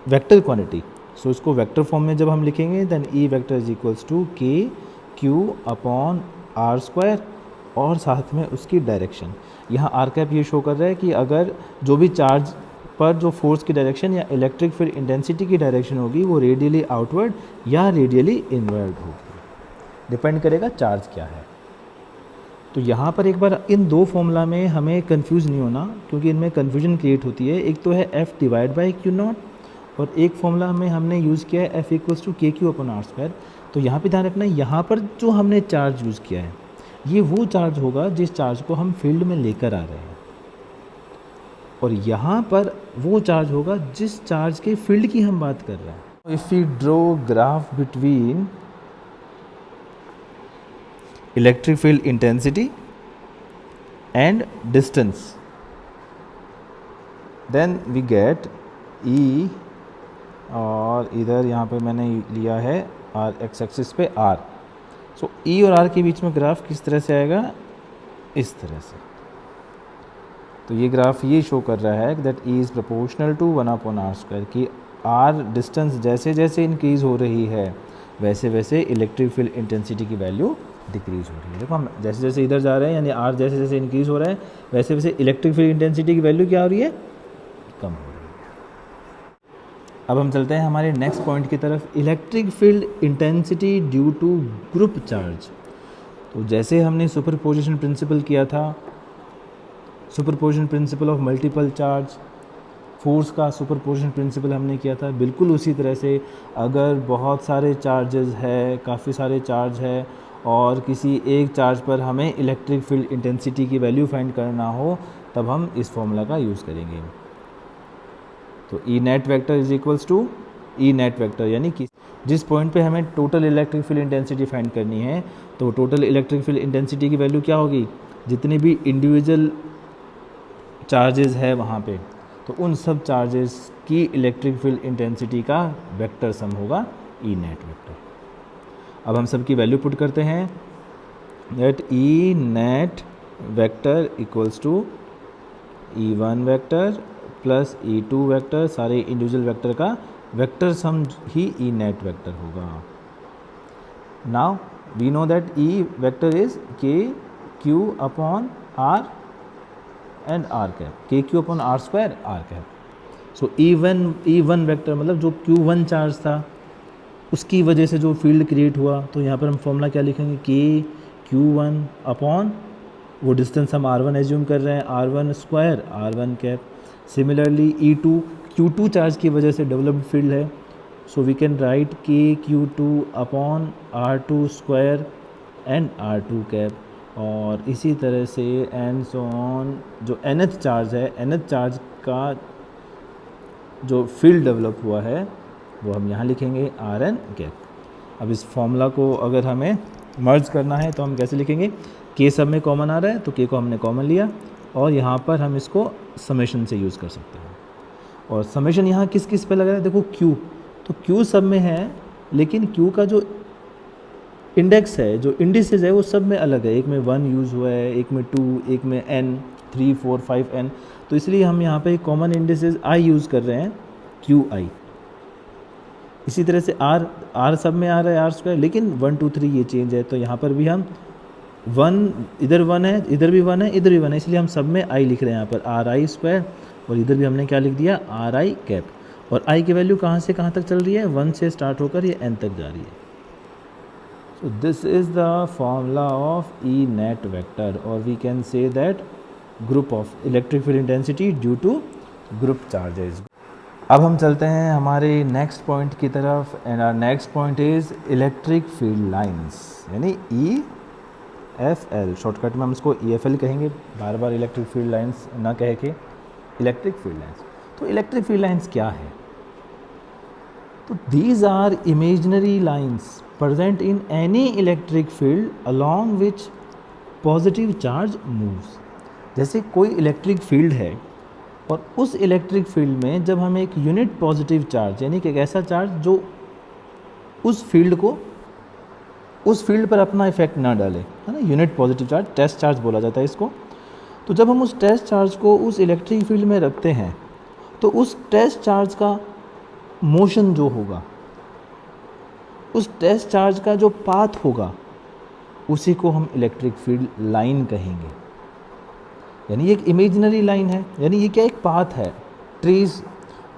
vector quantity. So इसको vector form में जब हम लिखेंगे then E vector is equals to K Q upon R square और साथ में उसकी direction. यहाँ आर कैप ये शो कर रहा है कि अगर जो भी चार्ज पर जो फोर्स की डायरेक्शन या इलेक्ट्रिक फील्ड इंटेंसिटी की डायरेक्शन होगी वो रेडियली आउटवर्ड या रेडियली इनवर्ड होगी, डिपेंड करेगा चार्ज क्या है. तो यहाँ पर एक बार इन दो फॉर्मूला में हमें कंफ्यूज नहीं होना, क्योंकि इनमें कन्फ्यूजन क्रिएट होती है. एक तो है F divide by Q naught और एक फॉर्मूला में हमने यूज़ किया है F equals to K Q upon are square. तो यहाँ पे ध्यान रखना है, यहाँ पर जो हमने चार्ज यूज़ किया है ये वो चार्ज होगा जिस चार्ज को हम फील्ड में लेकर आ रहे हैं, और यहाँ पर वो चार्ज होगा जिस चार्ज के फील्ड की हम बात कर रहे हैं. If you draw graph between electric field intensity and distance, then we get E, और इधर यहाँ पे मैंने लिया है आर एक्स एक्सिस पे आर. सो ई और आर के बीच में ग्राफ किस तरह से आएगा, इस तरह से. तो ये ग्राफ ये शो कर रहा है that E is proportional to 1/r square, कि आर डिस्टेंस जैसे जैसे इंक्रीज़ हो रही है वैसे वैसे इलेक्ट्रिक फील्ड इंटेंसिटी की वैल्यू डिक्रीज़ हो रही है. देखो हम जैसे जैसे इधर जा रहे हैं यानी आर जैसे जैसे इंक्रीज़ हो रहा है वैसे वैसे इलेक्ट्रिक फील्ड इंटेंसिटी की वैल्यू क्या हो रही है, कम हो रही है. अब हम चलते हैं हमारे नेक्स्ट पॉइंट की तरफ, electric field intensity due to group charge. तो जैसे हमने सुपरपोजिशन प्रिंसिपल किया था, superposition principle of multiple charge, force का सुपरपोजिशन प्रिंसिपल हमने किया था, बिल्कुल उसी तरह से अगर बहुत सारे चार्जेस है, काफ़ी सारे चार्ज है और किसी एक चार्ज पर हमें इलेक्ट्रिक फील्ड इंटेंसिटी की वैल्यू फाइंड करना हो तब हम इस फॉर्मूला का यूज़ करेंगे. तो E net vector is equals to E net vector, यानी कि जिस पॉइंट पे हमें total electric field intensity find करनी है तो टोटल इलेक्ट्रिक फील्ड इंटेंसिटी की वैल्यू क्या होगी, जितने भी इंडिविजुअल चार्जेस है वहाँ पे, तो उन सब चार्जेस की इलेक्ट्रिक फील्ड इंटेंसिटी का वेक्टर सम होगा ई नेट वेक्टर. अब हम सब की वैल्यू पुट करते हैं, that E net vector equals to E one vector plus E two vector, सारे इंडिविजुअल वेक्टर का वेक्टर सम ही ई नेट वेक्टर होगा. Now we know that E vector is K Q upon R and R cap, K Q upon R square R cap. So E one vector मतलब जो Q one charge था उसकी वजह से जो field create हुआ, तो यहाँ पर हम फॉर्मूला क्या लिखेंगे, के क्यू वन अपॉन वो डिस्टेंस हम आर वन एज्यूम कर रहे हैं, R one square R one cap. Similarly E two Q two charge की वजह से डेवलप्ड फील्ड है, so we can write K Q two upon R two square and R two cap. और इसी तरह से एंड सो ऑन, जो nth charge है, nth चार्ज का जो फील्ड डेवलप हुआ है वो हम यहाँ लिखेंगे आर एन कैप. अब इस फॉर्मूला को अगर हमें मर्ज करना है तो हम कैसे लिखेंगे, के सब में कॉमन आ रहा है तो के को हमने कॉमन लिया और यहाँ पर हम इसको समेशन से यूज़ कर सकते हैं. और समेशन यहाँ किस किस पे लग रहा है, देखो क्यू, तो क्यू सब में है लेकिन क्यू का जो इंडेक्स है, जो इंडिसेस है वो सब में अलग है. एक में 1 यूज़ हुआ है, एक में 2, एक में n, 3, 4, 5 n. तो इसलिए हम यहाँ पे कॉमन इंडिसेस i यूज़ कर रहे हैं, क्यू आई. इसी तरह से r सब में आ रहा है आर स्क्वायर, लेकिन 1, 2, 3 ये चेंज है. तो यहाँ पर भी हम 1, इधर 1 है, इधर भी 1 है, इधर भी 1 है, इसलिए हम सब में i लिख रहे हैं यहाँ पर आर आई स्क्वायर. और इधर भी हमने क्या लिख दिया, आर आई कैप. और i की वैल्यू कहाँ से कहाँ तक चल रही है, 1 से स्टार्ट होकर ये n तक जा रही है. So this is the formula of E net vector, or we can say that group of electric field intensity due to group charges. अब हम चलते हैं हमारे नेक्स्ट पॉइंट की तरफ, and our next point is electric field lines, यानी EFL. Shortcut में हम इसको EFL कहेंगे, बार बार इलेक्ट्रिक फील्ड लाइंस ना कह के इलेक्ट्रिक फील्ड लाइंस. तो इलेक्ट्रिक फील्ड लाइंस क्या है? तो these are imaginary lines present in any electric field along which positive charge moves। जैसे कोई इलेक्ट्रिक फील्ड है और उस इलेक्ट्रिक फील्ड में जब हम एक यूनिट पॉजिटिव चार्ज यानी कि एक ऐसा चार्ज जो उस फील्ड पर अपना इफेक्ट ना डाले, है ना, unit positive charge, test charge बोला जाता है इसको। तो जब हम उस टेस्ट चार्ज को उस इलेक्ट्रिक फील्ड में रखते हैं तो उस टेस्ट चार्ज का मोशन जो होगा, उस टेस्ट चार्ज का जो पाथ होगा, उसी को हम इलेक्ट्रिक फील्ड लाइन कहेंगे। यानी ये एक इमेजिनरी लाइन है, यानी ये क्या, एक पाथ है, ट्रेस।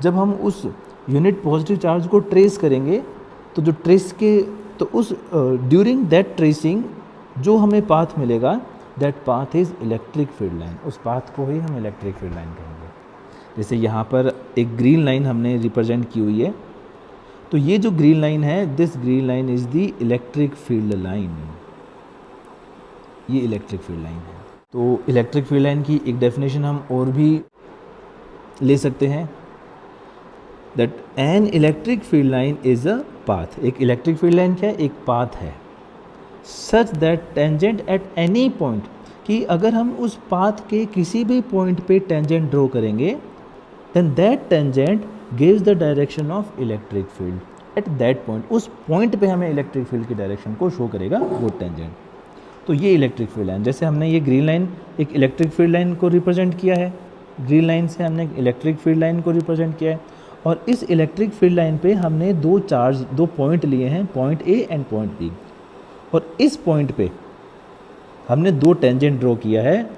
जब हम उस यूनिट पॉजिटिव चार्ज को ट्रेस करेंगे तो जो ट्रेस के तो उस ड्यूरिंग दैट ट्रेसिंग जो हमें पाथ मिलेगा, that path is electric field line. उस पाथ को ही हम इलेक्ट्रिक फील्ड लाइन कहेंगे। जैसे यहाँ पर एक ग्रीन लाइन हमने रिप्रेजेंट की हुई है, तो ये जो ग्रीन लाइन है, this green line is the electric field line. ये इलेक्ट्रिक फील्ड लाइन है। तो इलेक्ट्रिक फील्ड लाइन की एक डेफिनेशन हम और भी ले सकते हैं, that an electric field line is a path. एक इलेक्ट्रिक फील्ड लाइन क्या है, एक पाथ है, such that tangent at any point, कि अगर हम उस पाथ के किसी भी पॉइंट पे टेंजेंट ड्रॉ करेंगे, then that tangent gives the direction of electric field at that point. उस पॉइंट पे हमें इलेक्ट्रिक फील्ड की डायरेक्शन को शो करेगा वो टेंजेंट। तो ये इलेक्ट्रिक फील्ड लाइन, जैसे हमने ये ग्रीन लाइन एक इलेक्ट्रिक फील्ड लाइन को रिप्रेजेंट किया है, ग्रीन लाइन से हमने इलेक्ट्रिक फील्ड लाइन को रिप्रेजेंट किया है, और इस इलेक्ट्रिक फील्ड लाइन पे हमने दो पॉइंट लिए हैं, point A and point B, और इस पॉइंट पे हमने दो टेंजेंट ड्रॉ किया है,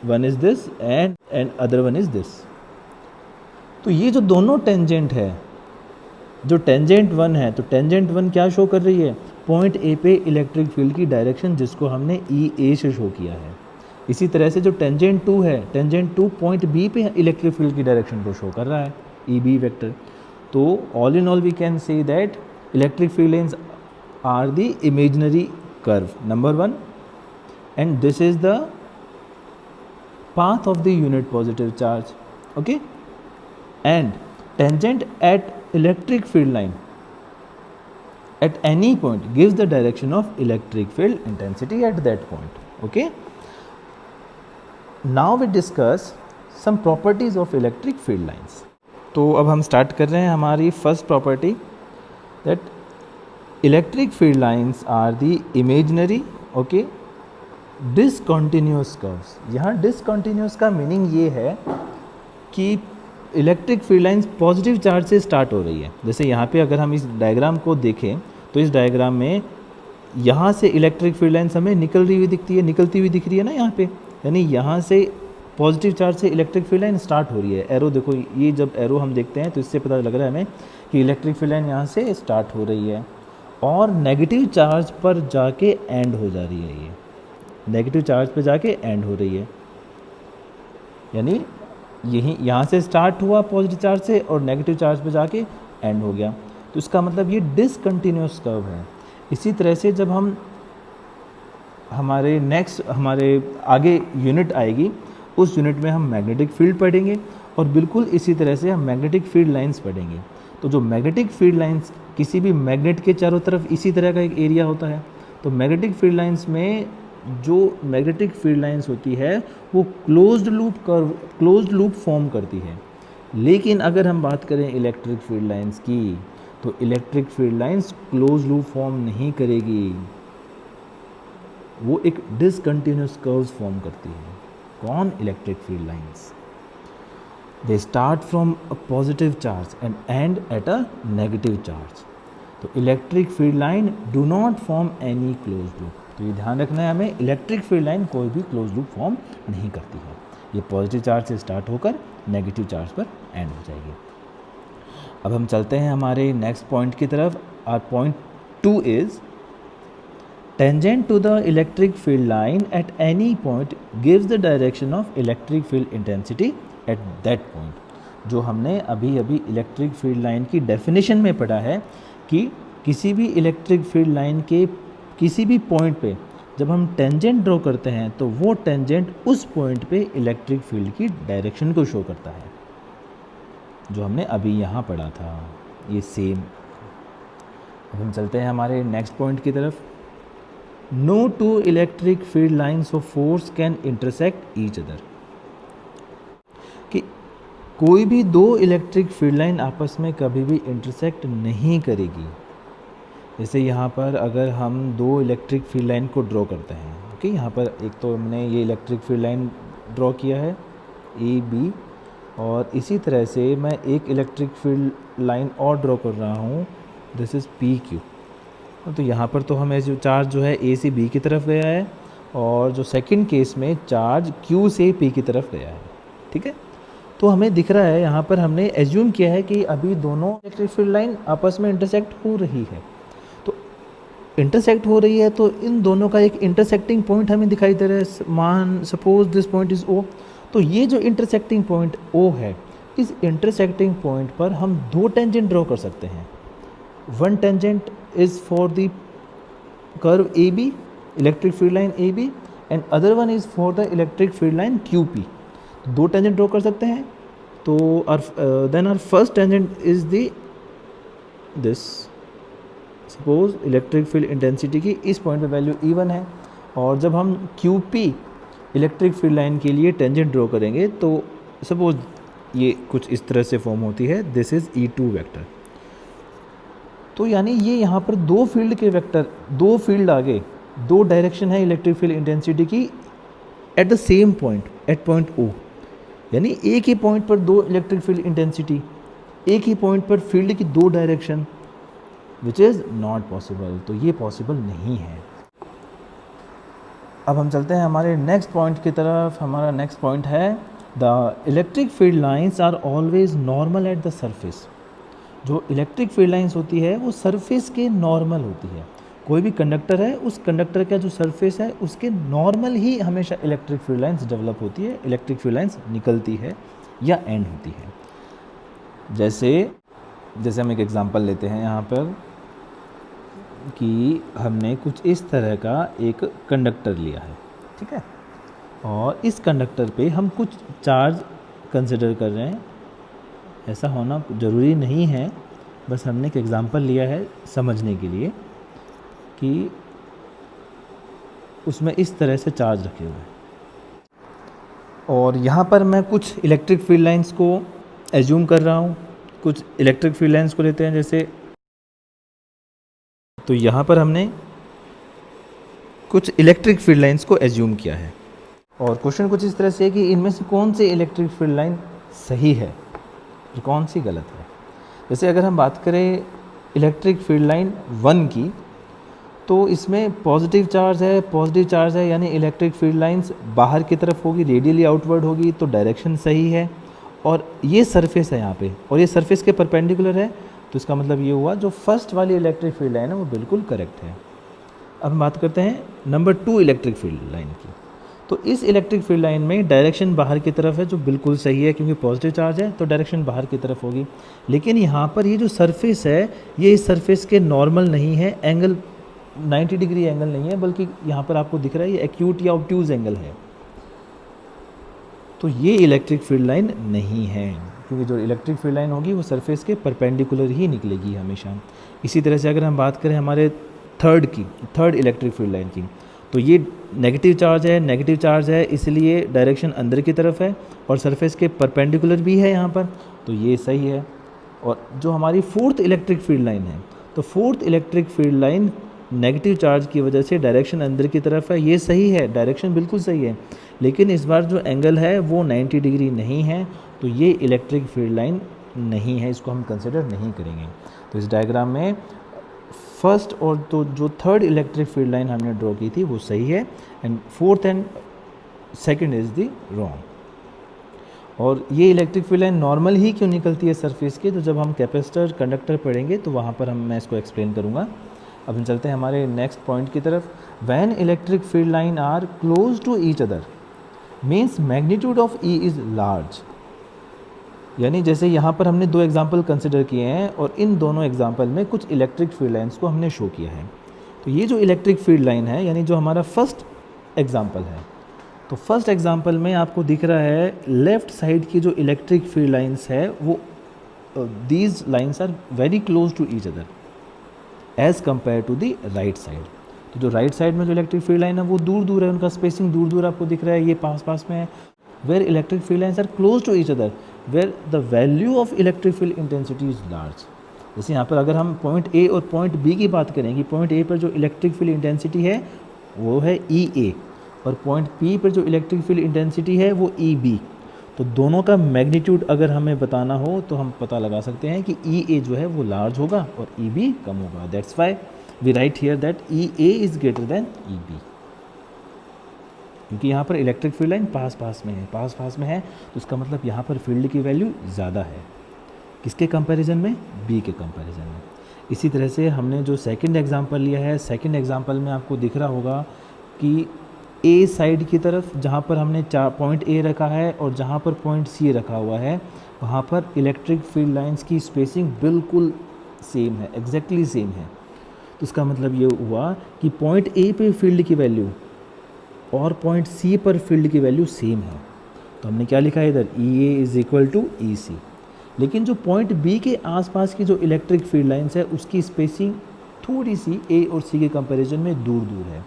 one is this and other one is this. तो ये जो दोनों टेंजेंट है, जो टेंजेंट वन है, तो टेंजेंट वन क्या शो कर रही है, पॉइंट ए पे इलेक्ट्रिक फील्ड की डायरेक्शन, जिसको हमने ई ए से शो किया है। इसी तरह से जो टेंजेंट टू है, टेंजेंट टू पॉइंट बी पे इलेक्ट्रिक फील्ड की डायरेक्शन को शो कर रहा है, ई बी वेक्टर। तो all in all we can say that electric field lines are the imaginary curve number 1, and this is the path of the unit positive charge, okay, and tangent at electric field line at any point gives the direction of electric field intensity at that point, okay। Now we discuss some properties of electric field lines। तो अब हम start कर रहे हैं हमारी first property, that electric field lines are the imaginary, okay, discontinuous curves. यहाँ discontinuous का meaning ये है कि electric field lines positive charge से स्टार्ट हो रही है। जैसे यहाँ पे अगर हम इस डायग्राम को देखें तो इस डायग्राम में यहाँ से इलेक्ट्रिक फील्ड लाइंस हमें निकलती हुई दिख रही है ना यहाँ पे, यानी यहाँ से पॉजिटिव चार्ज से इलेक्ट्रिक फील्ड लाइन स्टार्ट हो रही है। एरो देखो, ये जब एरो हम देखते हैं तो इससे पता लग रहा है हमें कि इलेक्ट्रिक फील्ड लाइन यहाँ से स्टार्ट हो रही है और नेगेटिव चार्ज पर जाके एंड हो जा रही है। ये नेगेटिव चार्ज पे जाके एंड हो रही है, यानी यहाँ से स्टार्ट हुआ पॉजिटिव चार्ज से और नेगेटिव चार्ज पे जाके एंड हो गया। तो इसका मतलब ये डिसकंटिन्यूस कर्व है। इसी तरह से जब हम हमारे आगे यूनिट आएगी, उस यूनिट में हम मैग्नेटिक फील्ड पढ़ेंगे और बिल्कुल इसी तरह से हम मैग्नेटिक फील्ड लाइंस पढ़ेंगे। तो जो मैग्नेटिक फील्ड लाइंस, किसी भी मैग्नेट के चारों तरफ इसी तरह का एक एरिया होता है, तो मैग्नेटिक फील्ड लाइंस में जो मैग्नेटिक फील्ड लाइंस होती है वो क्लोज्ड लूप फॉर्म करती है। लेकिन अगर हम बात करें इलेक्ट्रिक फील्ड लाइंस की, तो electric field lines close loop form नहीं करेगी, वो एक डिसकंटिन्यूस कर्व्स फॉर्म करती है। कौन? Electric field lines. They start from a positive charge and end at a negative charge। तो electric field line do not form any close loop. तो ये ध्यान रखना है हमें, इलेक्ट्रिक फील्ड लाइन कोई भी क्लोज लूप फॉर्म नहीं करती है। ये पॉजिटिव चार्ज से स्टार्ट होकर नेगेटिव चार्ज पर एंड हो जाएगी। अब हम चलते हैं हमारे नेक्स्ट पॉइंट की तरफ। और point 2 is tangent to the electric field line at any point gives the direction of electric field intensity at that point. जो हमने अभी इलेक्ट्रिक फील्ड लाइन की डेफिनेशन में पढ़ा है कि किसी भी इलेक्ट्रिक फील्ड लाइन के किसी भी पॉइंट पे जब हम टेंजेंट ड्रॉ करते हैं तो वो टेंजेंट उस पॉइंट पे इलेक्ट्रिक फील्ड की डायरेक्शन को शो करता है। जो हमने अभी यहाँ पढ़ा था, ये सेम। अब हम चलते हैं हमारे नेक्स्ट पॉइंट की तरफ। No two electric field lines of force can intersect each other, कि कोई भी दो इलेक्ट्रिक फील्ड लाइन आपस में कभी भी इंटरसेक्ट नहीं करेगी। जैसे यहाँ पर अगर हम दो इलेक्ट्रिक फील्ड लाइन को ड्रॉ करते हैं, ओके, यहाँ पर एक तो हमने ये इलेक्ट्रिक फील्ड लाइन ड्रॉ किया है ए बी, और इसी तरह से मैं एक इलेक्ट्रिक फील्ड लाइन और ड्रॉ कर रहा हूँ, दिस इज़ पी क्यू। तो यहाँ पर तो हमें जो चार्ज जो है ए से बी की तरफ गया है, और जो सेकंड केस में चार्ज क्यू से पी की तरफ गया है, ठीक है। तो हमें दिख रहा है यहाँ पर हमने एज्यूम किया है कि अभी दोनों इलेक्ट्रिक फील्ड लाइन आपस में इंटरसेक्ट हो रही है। तो इंटरसेक्ट हो रही है तो इन दोनों का एक इंटरसेक्टिंग पॉइंट हमें दिखाई दे रहा है। मान सपोज दिस पॉइंट इज़ ओ, तो ये जो इंटरसेक्टिंग पॉइंट ओ है, इस इंटरसेक्टिंग पॉइंट पर हम दो टेंजेंट ड्रॉ कर सकते हैं। One tangent is for the curve A B, electric field line A B, and other one is for the electric field line Q P. दो टेंजेंट ड्रॉ कर सकते हैं। तो then our first tangent is the this, suppose electric field intensity की इस point पे value E1 है, और जब हम Q P electric field line के लिए टेंजेंट ड्रॉ करेंगे तो सपोज ये कुछ इस तरह से फॉर्म होती है, दिस इज़ E2 वेक्टर। तो यानी ये यहाँ पर दो फील्ड के वेक्टर, दो फील्ड आगे, दो डायरेक्शन है इलेक्ट्रिक फील्ड इंटेंसिटी की at the same point, at point O। यानी एक ही पॉइंट पर दो इलेक्ट्रिक फील्ड इंटेंसिटी, एक ही पॉइंट पर फील्ड की दो direction, which is not possible. तो ये पॉसिबल नहीं है। अब हम चलते हैं हमारे नेक्स्ट पॉइंट की तरफ। हमारा नेक्स्ट पॉइंट है the electric field lines are always normal at the surface. जो इलेक्ट्रिक फील्ड लाइंस होती है वो सरफेस के नॉर्मल होती है। कोई भी कंडक्टर है, उस कंडक्टर का जो सरफेस है उसके नॉर्मल ही हमेशा इलेक्ट्रिक फील्ड लाइंस डेवलप होती है, इलेक्ट्रिक फील्ड लाइंस निकलती है या एंड होती है। जैसे हम एक एग्जांपल लेते हैं यहाँ पर कि हमने कुछ इस तरह का एक कंडक्टर लिया है, ठीक है, और इस कंडक्टर पे हम कुछ चार्ज कंसिडर कर रहे हैं। ऐसा होना ज़रूरी नहीं है, बस हमने एक एग्जांपल लिया है समझने के लिए कि उसमें इस तरह से चार्ज रखे हुए हैं, और यहाँ पर मैं कुछ इलेक्ट्रिक फील्ड लाइंस को एज्यूम कर रहा हूँ। कुछ इलेक्ट्रिक फील्ड लाइंस को लेते हैं जैसे, तो यहाँ पर हमने कुछ इलेक्ट्रिक फील्ड लाइंस को एज्यूम किया है, और क्वेश्चन कुछ इस तरह से है कि इनमें से कौन से इलेक्ट्रिक फील्ड लाइन सही है और कौन सी गलत है। जैसे अगर हम बात करें इलेक्ट्रिक फील्ड लाइन 1 की, तो इसमें पॉजिटिव चार्ज है, यानी इलेक्ट्रिक फील्ड लाइंस बाहर की तरफ होगी, रेडियली आउटवर्ड होगी, तो डायरेक्शन सही है। और ये सरफेस है यहाँ पे, और ये सरफेस के परपेंडिकुलर है, तो इसका मतलब ये हुआ जो फर्स्ट वाली इलेक्ट्रिक फील्ड लाइन है वो बिल्कुल करेक्ट है। अब हम बात करते हैं नंबर 2 इलेक्ट्रिक फील्ड लाइन की। तो इस इलेक्ट्रिक फील्ड लाइन में डायरेक्शन बाहर की तरफ है, जो बिल्कुल सही है, क्योंकि पॉजिटिव चार्ज है तो डायरेक्शन बाहर की तरफ होगी। लेकिन यहाँ पर ये जो सरफेस है, ये इस सरफेस के नॉर्मल नहीं है, एंगल 90 डिग्री एंगल नहीं है, बल्कि यहाँ पर आपको दिख रहा है ये एक्यूट या ऑब्ट्यूज एंगल है। तो ये इलेक्ट्रिक फील्ड लाइन नहीं है, क्योंकि जो इलेक्ट्रिक फील्ड लाइन होगी वो सरफेस के परपेंडिकुलर ही निकलेगी हमेशा। इसी तरह से अगर हम बात करें हमारे थर्ड इलेक्ट्रिक फील्ड लाइन की, तो ये नेगेटिव चार्ज है, इसलिए डायरेक्शन अंदर की तरफ है और सरफेस के परपेंडिकुलर भी है यहाँ पर, तो ये सही है। और जो हमारी फोर्थ इलेक्ट्रिक फील्ड लाइन है, तो fourth electric field line negative charge की वजह से डायरेक्शन अंदर की तरफ है, ये सही है, डायरेक्शन बिल्कुल सही है, लेकिन इस बार जो एंगल है वो 90 डिग्री नहीं है, तो ये इलेक्ट्रिक फील्ड लाइन नहीं है, इसको हम कंसिडर नहीं करेंगे। तो इस डायग्राम में फर्स्ट और तो जो थर्ड इलेक्ट्रिक फील्ड लाइन हमने ड्रॉ की थी वो सही है, and fourth and second is the wrong. और ये इलेक्ट्रिक फील्ड लाइन नॉर्मल ही क्यों निकलती है सरफेस के, तो जब हम कैपेसिटर कंडक्टर पढ़ेंगे तो वहाँ पर मैं इसको एक्सप्लेन करूँगा। अब हम चलते हैं हमारे नेक्स्ट पॉइंट की तरफ। When electric field line are close to each other means magnitude of E is large. यानी जैसे यहाँ पर हमने दो एग्जाम्पल कंसिडर किए हैं, और इन दोनों एग्जाम्पल में कुछ इलेक्ट्रिक फील्ड लाइंस को हमने शो किया है। तो ये जो इलेक्ट्रिक फील्ड लाइन है, यानी जो हमारा फर्स्ट एग्जाम्पल है, तो फर्स्ट एग्जाम्पल में आपको दिख रहा है लेफ़्ट साइड की जो इलेक्ट्रिक फील्ड लाइंस है वो these lines are very close to each other as compared to the right side. तो जो राइट साइड में जो इलेक्ट्रिक फील्ड लाइन है वो दूर दूर है, उनका स्पेसिंग दूर दूर आपको दिख रहा है, ये पास पास में है. Where electric field lines are close to each other, where the value of electric field intensity is large. जैसे यहाँ पर अगर हम पॉइंट ए और पॉइंट बी की बात करें कि पॉइंट ए पर जो इलेक्ट्रिक फील्ड इंटेंसिटी है वो है ई ए, और पॉइंट बी पर जो इलेक्ट्रिक फील्ड इंटेंसिटी है वो ई बी. तो दोनों का मैग्नीट्यूड अगर हमें बताना हो तो हम पता लगा सकते हैं कि ई ए जो है वो लार्ज होगा और ई बी कम होगा. That's why we write here that E A is greater than E B, क्योंकि यहाँ पर इलेक्ट्रिक फील्ड लाइन पास पास में है, पास पास में है, तो उसका मतलब यहाँ पर फील्ड की वैल्यू ज़्यादा है. किसके कंपैरिजन में? बी के कंपैरिजन में. इसी तरह से हमने जो सेकंड एग्जांपल लिया है, सेकंड एग्जांपल में आपको दिख रहा होगा कि ए साइड की तरफ जहाँ पर हमने पॉइंट ए रखा है और जहाँ पर पॉइंट सी रखा हुआ है वहाँ पर इलेक्ट्रिक फील्ड लाइंस की स्पेसिंग बिल्कुल सेम है, एग्जैक्टली सेम है. तो इसका मतलब ये हुआ कि पॉइंट ए पे फील्ड की वैल्यू और पॉइंट सी पर फील्ड की वैल्यू सेम है. तो हमने क्या लिखा है इधर, ई ए इज़ इक्वल टू ई सी. लेकिन जो पॉइंट बी के आसपास की जो इलेक्ट्रिक फील्ड लाइंस है उसकी स्पेसिंग थोड़ी सी ए और सी के कंपैरिजन में दूर दूर है.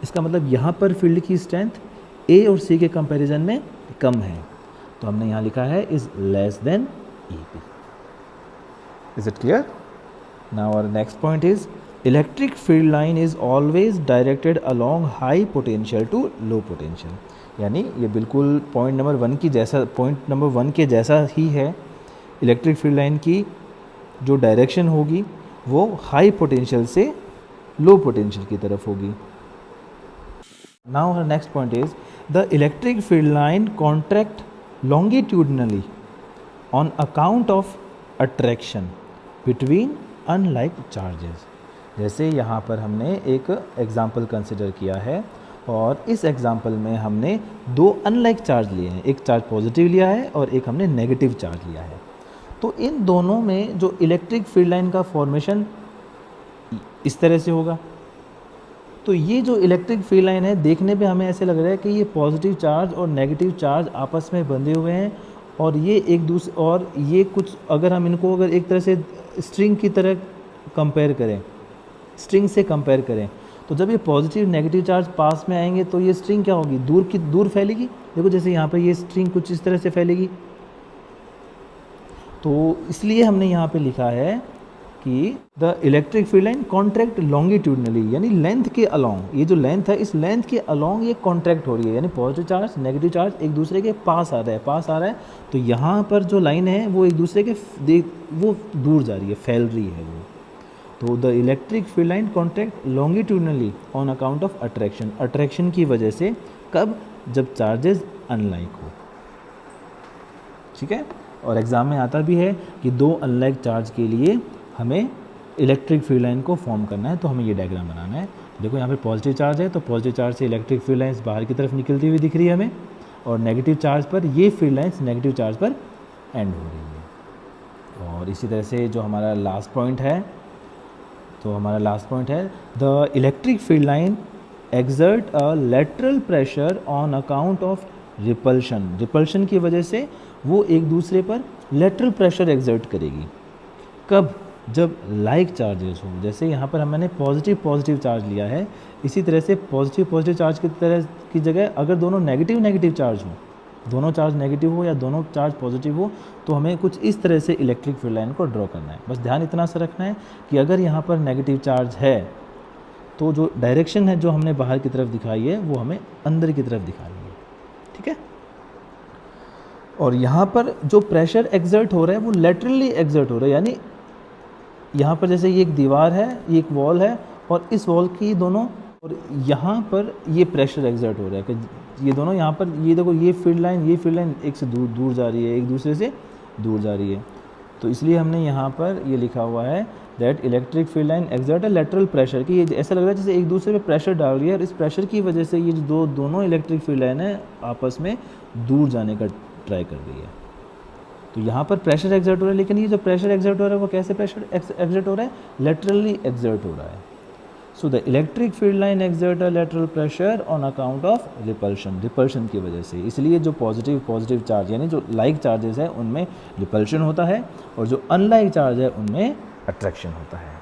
इसका मतलब यहाँ पर फील्ड की स्ट्रेंथ ए और सी के कंपैरिजन में कम है. तो हमने यहाँ लिखा है is less than E B. Is it clear? Now our next point is electric field line is always directed along high potential to low potential. यानी ये बिल्कुल पॉइंट नंबर वन के जैसा ही है. इलेक्ट्रिक फील्ड लाइन की जो direction होगी वो हाई पोटेंशियल से लो पोटेंशियल की तरफ होगी. Now next point is the electric field line contract longitudinally on account of attraction between unlike charges. जैसे यहाँ पर हमने एक एग्जाम्पल कंसिडर किया है और इस एग्जाम्पल में हमने दो अनलाइक चार्ज लिए हैं, एक चार्ज पॉजिटिव लिया है और एक हमने नेगेटिव चार्ज लिया है. तो इन दोनों में जो इलेक्ट्रिक फील्ड लाइन का फॉर्मेशन इस तरह से होगा. तो ये जो इलेक्ट्रिक फील्ड लाइन है देखने पे हमें ऐसे लग रहा है कि ये पॉजिटिव चार्ज और नेगेटिव चार्ज आपस में बंधे हुए हैं और ये एक दूसरे, और ये कुछ अगर हम इनको अगर एक तरह से स्ट्रिंग की तरह कंपेयर करें, स्ट्रिंग से कंपेयर करें, तो जब ये पॉजिटिव नेगेटिव चार्ज पास में आएंगे तो ये स्ट्रिंग क्या होगी, दूर फैलेगी. देखो जैसे यहाँ पर ये स्ट्रिंग कुछ इस तरह से फैलेगी. तो इसलिए हमने यहाँ पे लिखा है कि the electric field line contract longitudinally, यानी लेंथ के अलॉन्ग, ये जो लेंथ है इस लेंथ के अलॉन्ग ये कॉन्ट्रैक्ट हो रही है, यानी पॉजिटिव चार्ज नेगेटिव चार्ज एक दूसरे के पास आ रहा है. तो यहाँ पर जो लाइन है वो एक दूसरे के वो दूर जा रही है, फैल रही है वो. तो the electric field line contract longitudinally on account of attraction, attraction की वजह से. कब? जब चार्जेस अनलाइक हो. ठीक है. और एग्ज़ाम में आता भी है कि दो अनलाइक चार्ज के लिए हमें इलेक्ट्रिक फील्ड लाइन को फॉर्म करना है, तो हमें ये डायग्राम बनाना है. देखो यहाँ पे पॉजिटिव चार्ज है तो पॉजिटिव चार्ज से इलेक्ट्रिक फील्ड लाइंस बाहर की तरफ निकलती हुई दिख रही है हमें, और नेगेटिव चार्ज पर ये फील्ड लाइंस नेगेटिव चार्ज पर एंड हो रही है. और इसी तरह से जो हमारा लास्ट पॉइंट है, तो हमारा लास्ट पॉइंट है the electric field line exert a lateral pressure on account of repulsion. Repulsion की वजह से वो एक दूसरे पर लेटरल प्रेशर एक्सर्ट करेगी. कब? जब लाइक चार्जेस हो. जैसे यहाँ पर हमने पॉजिटिव चार्ज लिया है, इसी तरह से पॉजिटिव चार्ज की तरह की जगह अगर दोनों नेगेटिव चार्ज हो, दोनों चार्ज नेगेटिव हो या दोनों चार्ज पॉजिटिव हो, तो हमें कुछ इस तरह से इलेक्ट्रिक फील्ड लाइन को ड्रॉ करना है. बस ध्यान इतना सा रखना है कि अगर यहाँ पर नेगेटिव चार्ज है तो जो डायरेक्शन है जो हमने बाहर की तरफ दिखाई है वो हमें अंदर की तरफ दिखानी है. ठीक है. और यहाँ पर जो प्रेशर एक्सर्ट हो रहा है वो लेटरली एक्सर्ट हो रहा है, यानी यहाँ पर जैसे ये एक दीवार है, ये एक वॉल है और इस वॉल की दोनों, और यहाँ पर ये प्रेशर एक्सर्ट हो रहा है कि ये दोनों यहाँ पर, ये देखो ये फील्ड लाइन एक से दूर जा रही है, एक दूसरे से दूर जा रही है. तो इसलिए हमने यहाँ पर ये लिखा हुआ है that electric field line exert a lateral pressure, कि ये ऐसा लग रहा है जैसे एक दूसरे पे प्रेशर डाल रही है और इस प्रेशर की वजह से ये जो दोनों इलेक्ट्रिक फील्ड लाइन है आपस में दूर जाने का ट्राई कर रही है. तो यहाँ पर प्रेशर एक्सर्ट हो रहा है, लेकिन ये जो प्रेशर एक्सर्ट हो रहा है वो कैसे प्रेशर एक्सर्ट हो रहा है? लेटरली एक्सर्ट हो रहा है. So the electric field line exert a lateral pressure on account of repulsion, repulsion की वजह से। इसलिए जो पॉजिटिव चार्ज यानी जो लाइक चार्जेस है उनमें रिपल्शन होता है और जो अनलाइक चार्ज है उनमें अट्रैक्शन होता है।